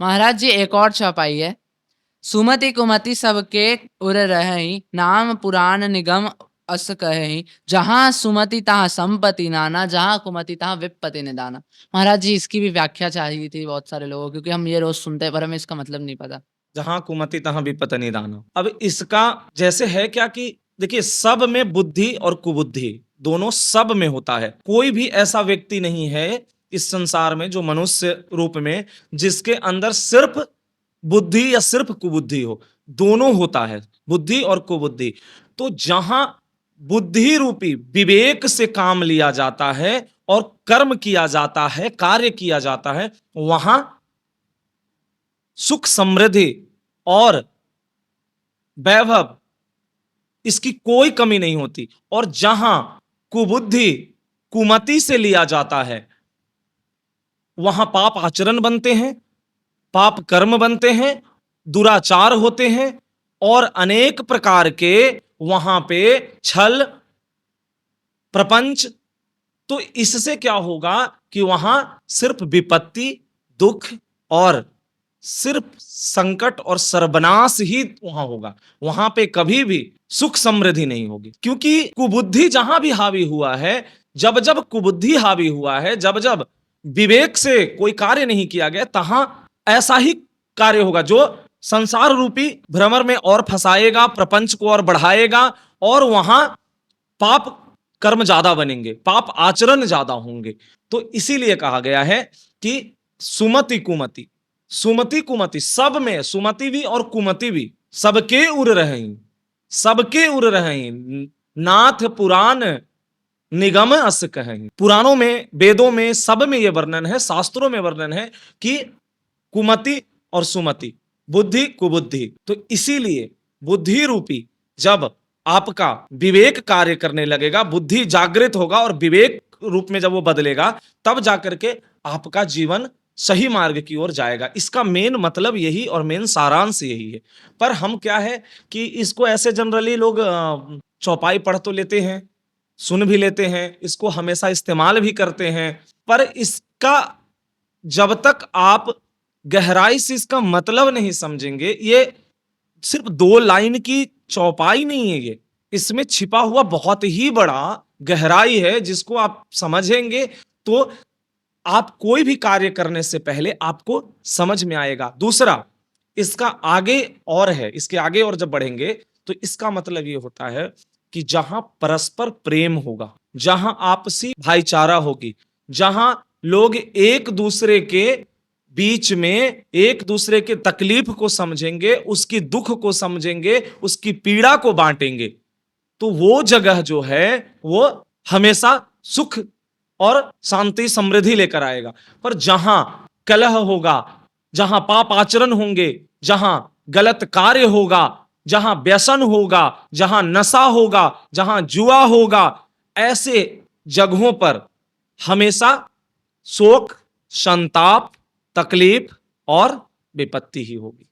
महाराज जी एक और चौपाई है। सुमति कुमति सबके उर रहई, नाम पुराण निगम अस कहई। जहां सुमति तहां संपत्ति नाना, जहां कुमति तहां विपत्ति निदाना। महाराज जी इसकी भी व्याख्या चाहिए थी बहुत सारे लोगों, क्योंकि हम ये रोज सुनते हैं पर हमें इसका मतलब नहीं पता। जहां कुमति तहां विपत निदाना। अब इसका जैसे है क्या कि देखिए, सब में बुद्धि और कुबुद्धि दोनों सब में होता है। कोई भी ऐसा व्यक्ति नहीं है इस संसार में जो मनुष्य रूप में जिसके अंदर सिर्फ बुद्धि या सिर्फ कुबुद्धि हो। दोनों होता है, बुद्धि और कुबुद्धि। तो जहां बुद्धि रूपी विवेक से काम लिया जाता है और कर्म किया जाता है, कार्य किया जाता है, वहां सुख समृद्धि और वैभव इसकी कोई कमी नहीं होती। और जहां कुबुद्धि कुमति से लिया जाता है, वहां पाप आचरण बनते हैं, पाप कर्म बनते हैं, दुराचार होते हैं और अनेक प्रकार के वहां पे छल प्रपंच। तो इससे क्या होगा कि वहां सिर्फ विपत्ति, दुख और सिर्फ संकट और सर्वनाश ही वहां होगा। वहां पे कभी भी सुख समृद्धि नहीं होगी, क्योंकि कुबुद्धि जहां भी हावी हुआ है, जब जब कुबुद्धि हावी हुआ है, जब जब विवेक से कोई कार्य नहीं किया गया, तहां ऐसा ही कार्य होगा जो संसार रूपी भ्रमर में और फंसाएगा, प्रपंच को और बढ़ाएगा, और वहां पाप कर्म ज्यादा बनेंगे, पाप आचरण ज्यादा होंगे। तो इसीलिए कहा गया है कि सुमति कुमति, सुमति कुमति सब में, सुमति भी और कुमति भी सबके उर रहीं, सबके उर रहीं, नाथ पुराण निगम अस कहें। पुराणों में, वेदों में, सब में यह वर्णन है, शास्त्रों में वर्णन है कि कुमति और सुमति, बुद्धि कुबुद्धि। तो इसीलिए बुद्धि रूपी जब आपका विवेक कार्य करने लगेगा, बुद्धि जागृत होगा और विवेक रूप में जब वो बदलेगा, तब जाकर के आपका जीवन सही मार्ग की ओर जाएगा। इसका मेन मतलब यही और मेन सारांश यही है। पर हम क्या है कि इसको ऐसे जनरली लोग चौपाई पढ़ तो लेते हैं, सुन भी लेते हैं, इसको हमेशा इस्तेमाल भी करते हैं, पर इसका जब तक आप गहराई से इसका मतलब नहीं समझेंगे, ये सिर्फ 2 लाइन की चौपाई नहीं है, ये इसमें छिपा हुआ बहुत ही बड़ा गहराई है, जिसको आप समझेंगे तो आप कोई भी कार्य करने से पहले आपको समझ में आएगा। दूसरा, इसका आगे और है, इसके आगे और जब बढ़ेंगे तो इसका मतलब ये होता है कि जहां परस्पर प्रेम होगा, जहां आपसी भाईचारा होगी, जहां लोग एक दूसरे के बीच में एक दूसरे के तकलीफ को समझेंगे, उसकी दुख को समझेंगे, उसकी पीड़ा को बांटेंगे, तो वो जगह जो है वो हमेशा सुख और शांति समृद्धि लेकर आएगा। पर जहां कलह होगा, जहां पाप आचरण होंगे, जहां गलत कार्य होगा, जहां व्यसन होगा, जहां नशा होगा, जहां जुआ होगा, ऐसे जगहों पर हमेशा शोक, संताप, तकलीफ और विपत्ति ही होगी।